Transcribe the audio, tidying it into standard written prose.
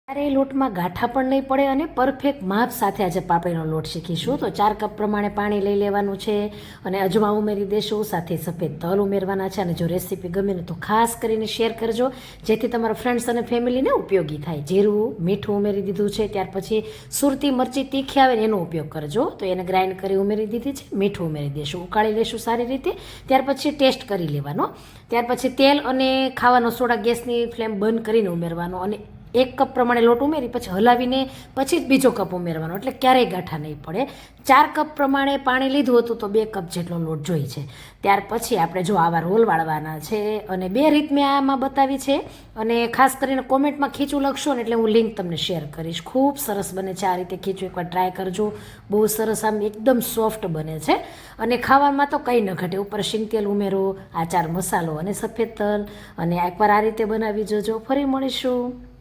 ત્યારે લોટમાં ગાંઠા પણ નહીં પડે અને પરફેક્ટ માપ સાથે આજે પાપડીનો લોટ શીખીશું. તો 4 કપ પ્રમાણે પાણી લઈ લેવાનું છે અને અજમા ઉમેરી દેશું, સાથે સફેદ તલ ઉમેરવાના છે. અને જો રેસીપી ગમે ને તો ખાસ કરીને શેર કરજો, જેથી તમારા ફ્રેન્ડ્સ અને ફેમિલીને ઉપયોગી થાય. જીરું, મીઠું ઉમેરી દીધું છે. ત્યાર પછી સુરતી મરચી તીખી આવે ને એનો ઉપયોગ કરજો. તો એને ગ્રાઇન્ડ કરી ઉમેરી દીધી છે. મીઠું ઉમેરી દઈશું, ઉકાળી લેશું સારી રીતે. ત્યાર પછી ટેસ્ટ કરી લેવાનો. ત્યાર પછી તેલ અને ખાવાનો સોડા ગેસની ફ્લેમ બંધ કરીને ઉમેરવાનો અને 1 કપ પ્રમાણે લોટ ઉમેરી પછી હલાવીને પછી જ બીજો કપ ઉમેરવાનો, એટલે ક્યારેય ગાંઠા નહીં પડે. 4 કપ પ્રમાણે પાણી લીધું હતું તો 2 કપ જેટલો લોટ જોઈએ છે. ત્યાર પછી આપણે જો આવા રોલ વાળવાના છે અને 2 રીત મેં આમાં બતાવી છે. અને ખાસ કરીને કોમેન્ટમાં ખીચું લખશો ને એટલે હું લિંક તમને શેર કરીશ. ખૂબ સરસ બને છે આ રીતે ખીચું, એકવાર ટ્રાય કરજો. બહુ સરસ, આમ એકદમ સોફ્ટ બને છે અને ખાવામાં તો કંઈ ન ઘટે. ઉપર શીંગ તેલ ઉમેરો, આચાર મસાલો અને સફેદ તલ, અને એકવાર આ રીતે બનાવી જોજો. ફરી મળીશું.